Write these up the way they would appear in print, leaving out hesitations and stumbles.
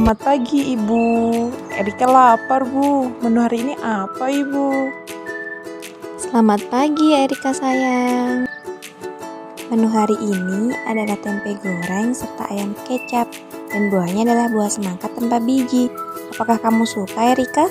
Selamat pagi, Ibu. Erika lapar, Bu. Menu hari ini apa, Ibu? Selamat pagi Erika sayang. Menu hari ini adalah tempe goreng serta ayam kecap dan buahnya adalah buah semangka tanpa biji. Apakah kamu suka Erika?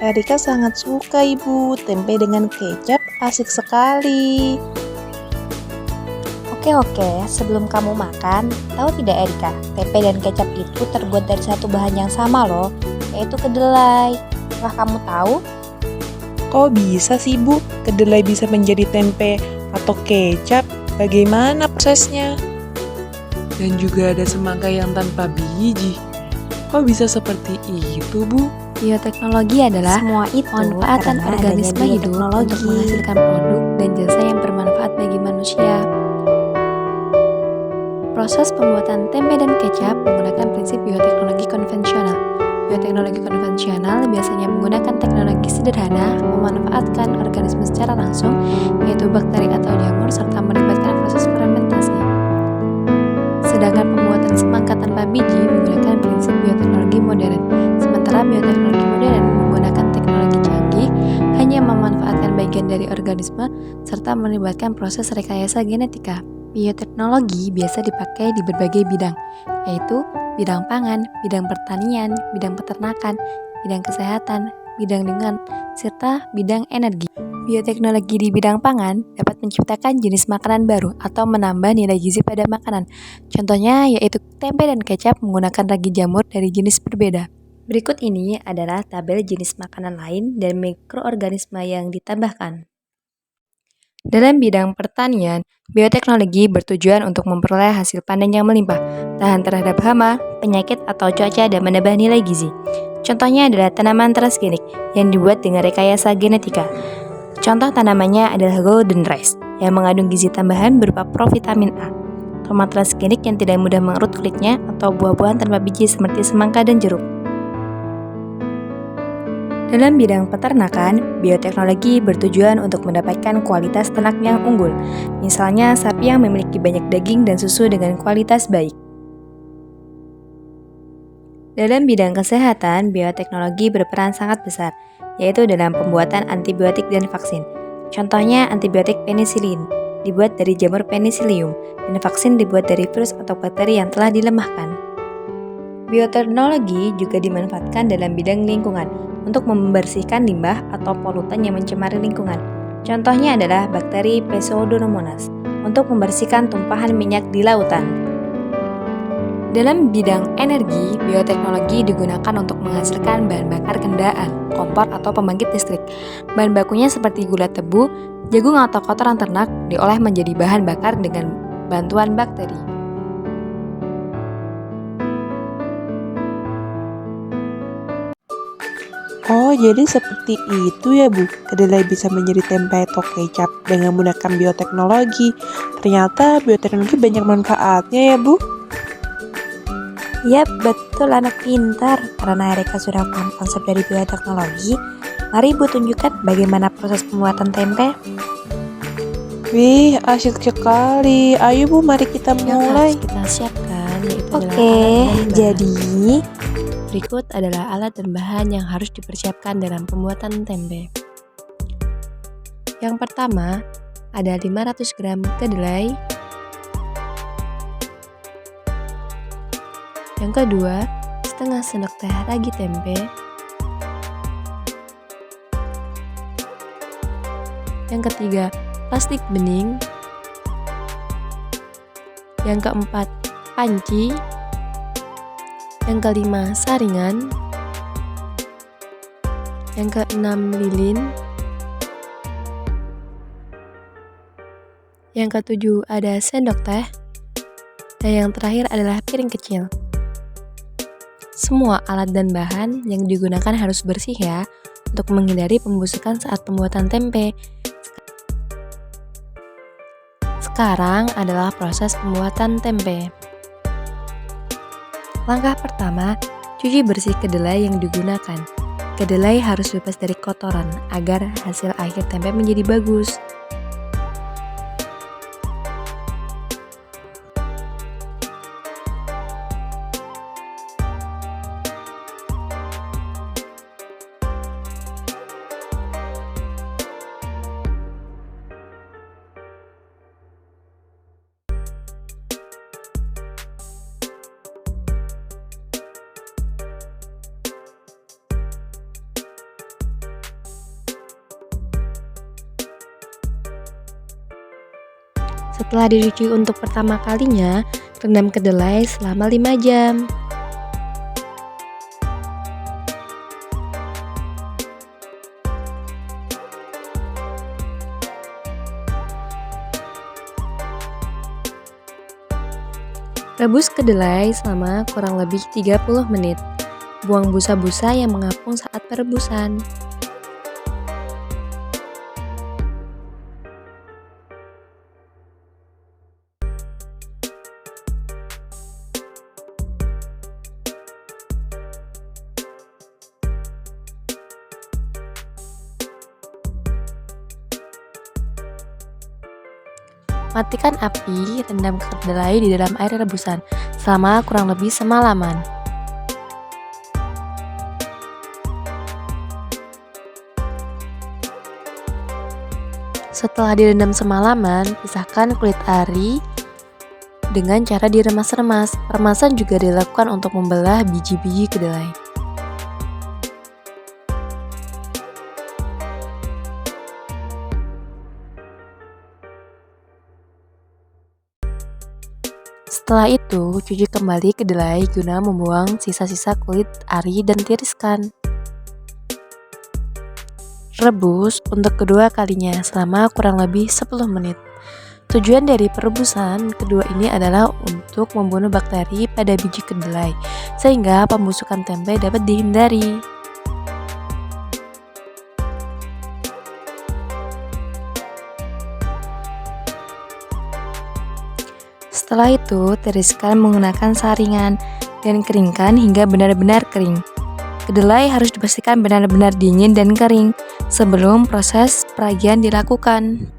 Erika sangat suka, Ibu. Tempe dengan kecap asik sekali. Oke, sebelum kamu makan, tahu tidak Erika, tempe dan kecap itu terbuat dari satu bahan yang sama loh, yaitu kedelai. Apakah kamu tahu? Kok bisa sih, Bu? Kedelai bisa menjadi tempe atau kecap? Bagaimana prosesnya? Dan juga ada semangka yang tanpa biji. Kok bisa seperti itu, Bu? Bioteknologi adalah semua itu pemanfaatan organisme hidup untuk menghasilkan produk dan jasa yang bermanfaat bagi manusia. Proses pembuatan tempe dan kecap menggunakan prinsip bioteknologi konvensional. Bioteknologi konvensional biasanya menggunakan teknologi sederhana, memanfaatkan organisme secara langsung, yaitu bakteri atau jamur, serta melibatkan proses fermentasi. Sedangkan pembuatan semangka tanpa biji menggunakan prinsip bioteknologi modern. Sementara bioteknologi modern menggunakan teknologi canggih, hanya memanfaatkan bagian dari organisme, serta melibatkan proses rekayasa genetika. Bioteknologi biasa dipakai di berbagai bidang, yaitu bidang pangan, bidang pertanian, bidang peternakan, bidang kesehatan, bidang lingkungan, serta bidang energi. Bioteknologi di bidang pangan dapat menciptakan jenis makanan baru atau menambah nilai gizi pada makanan. Contohnya yaitu tempe dan kecap menggunakan ragi jamur dari jenis berbeda. Berikut ini adalah tabel jenis makanan lain dan mikroorganisme yang ditambahkan. Dalam bidang pertanian, bioteknologi bertujuan untuk memperoleh hasil panen yang melimpah, tahan terhadap hama, penyakit atau cuaca, dan menambah nilai gizi. Contohnya adalah tanaman transgenik yang dibuat dengan rekayasa genetika. Contoh tanamannya adalah golden rice yang mengandung gizi tambahan berupa provitamin A, tomat transgenik yang tidak mudah mengerut kulitnya, atau buah-buahan tanpa biji seperti semangka dan jeruk. Dalam bidang peternakan, bioteknologi bertujuan untuk mendapatkan kualitas ternak yang unggul, misalnya sapi yang memiliki banyak daging dan susu dengan kualitas baik. Dalam bidang kesehatan, bioteknologi berperan sangat besar, yaitu dalam pembuatan antibiotik dan vaksin. Contohnya antibiotik penisilin, dibuat dari jamur penicillium, dan vaksin dibuat dari virus atau bakteri yang telah dilemahkan. Bioteknologi juga dimanfaatkan dalam bidang lingkungan, untuk membersihkan limbah atau polutan yang mencemari lingkungan. Contohnya adalah bakteri Pseudomonas untuk membersihkan tumpahan minyak di lautan. Dalam bidang energi, bioteknologi digunakan untuk menghasilkan bahan bakar kendaraan, kompor atau pembangkit listrik. Bahan bakunya seperti gula tebu, jagung atau kotoran ternak diolah menjadi bahan bakar dengan bantuan bakteri. Oh, jadi seperti itu ya, Bu. Kedelai bisa menjadi tempe atau kecap dengan menggunakan bioteknologi. Ternyata bioteknologi banyak manfaatnya ya, Bu. Yap, betul anak pintar. Karena Erika sudah paham konsep dari bioteknologi, mari Ibu tunjukkan bagaimana proses pembuatan tempe. Wih, asyik sekali. Ayo Bu, mari kita mulai. Yang harus kita siapkan yaitu Oke, jadi berikut adalah alat dan bahan yang harus dipersiapkan dalam pembuatan tempe. Yang pertama, ada 500 gram kedelai. Yang kedua, setengah sendok teh ragi tempe. Yang ketiga, plastik bening. Yang keempat, panci. Yang kelima, saringan. Yang keenam, lilin. Yang ketujuh, ada sendok teh. Dan yang terakhir adalah piring kecil. Semua alat dan bahan yang digunakan harus bersih ya, untuk menghindari pembusukan saat pembuatan tempe. Sekarang adalah proses pembuatan tempe. Langkah pertama, cuci bersih kedelai yang digunakan. Kedelai harus bebas dari kotoran agar hasil akhir tempe menjadi bagus. Setelah dicuci untuk pertama kalinya, rendam kedelai selama 5 jam. Rebus kedelai selama kurang lebih 30 menit. Buang busa-busa yang mengapung saat perebusan. Matikan api, rendam kedelai di dalam air rebusan selama kurang lebih semalaman. Setelah direndam semalaman, pisahkan kulit ari dengan cara diremas-remas. Remasan juga dilakukan untuk membelah biji-biji kedelai. Setelah itu, cuci kembali kedelai guna membuang sisa-sisa kulit ari dan tiriskan. Rebus untuk kedua kalinya selama kurang lebih 10 menit. Tujuan dari perebusan kedua ini adalah untuk membunuh bakteri pada biji kedelai, sehingga pembusukan tempe dapat dihindari. Setelah itu, tiriskan menggunakan saringan dan keringkan hingga benar-benar kering. Kedelai harus dipastikan benar-benar dingin dan kering sebelum proses peragian dilakukan.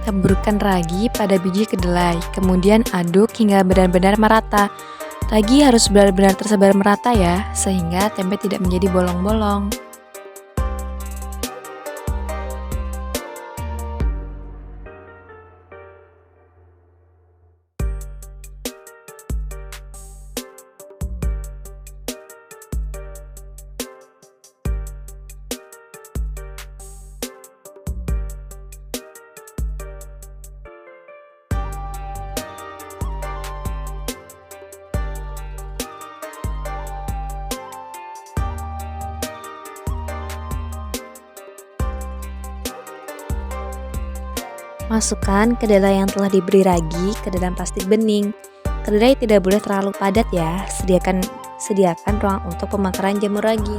Taburkan ragi pada biji kedelai, kemudian aduk hingga benar-benar merata. Ragi harus benar-benar tersebar merata ya, sehingga tempe tidak menjadi bolong-bolong. Masukkan kedelai yang telah diberi ragi ke dalam plastik bening. Kedelai tidak boleh terlalu padat ya, sediakan ruang untuk pemakaran jamur ragi.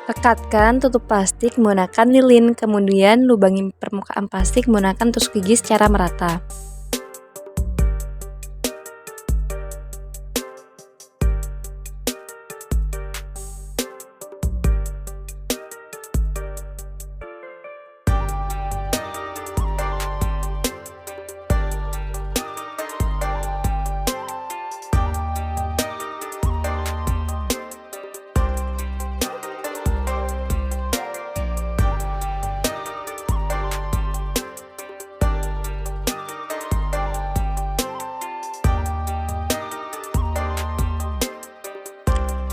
Rekatkan tutup plastik menggunakan lilin, kemudian lubangi permukaan plastik menggunakan tusuk gigi secara merata.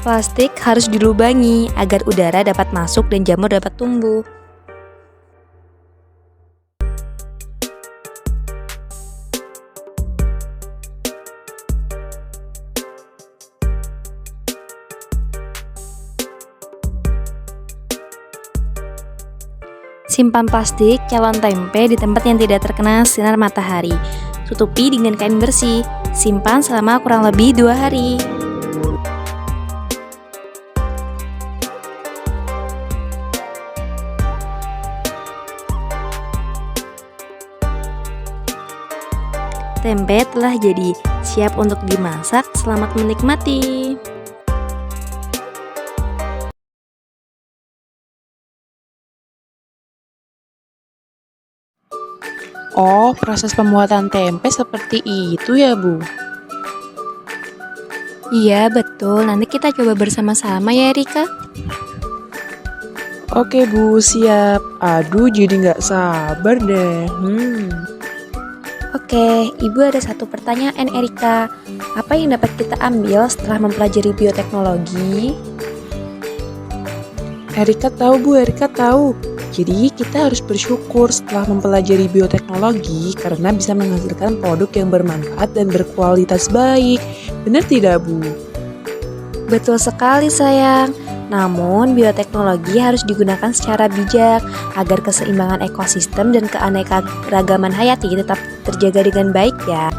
Plastik harus dilubangi agar udara dapat masuk dan jamur dapat tumbuh. Simpan plastik calon tempe di tempat yang tidak terkena sinar matahari. Tutupi dengan kain bersih. Simpan selama kurang lebih 2 hari. Tempe telah jadi, siap untuk dimasak. Selamat menikmati. Oh, proses pembuatan tempe seperti itu ya, Bu? Iya, betul. Nanti kita coba bersama-sama ya, Rika. Oke, Bu, siap. Aduh, jadi nggak sabar deh. Oke, Ibu ada satu pertanyaan Erika. Apa yang dapat kita ambil setelah mempelajari bioteknologi? Erika tahu, Bu, Erika tahu. Jadi, kita harus bersyukur setelah mempelajari bioteknologi karena bisa menghasilkan produk yang bermanfaat dan berkualitas baik. Benar tidak, Bu? Betul sekali sayang. Namun, bioteknologi harus digunakan secara bijak agar keseimbangan ekosistem dan keanekaragaman hayati tetap terjaga dengan baik ya.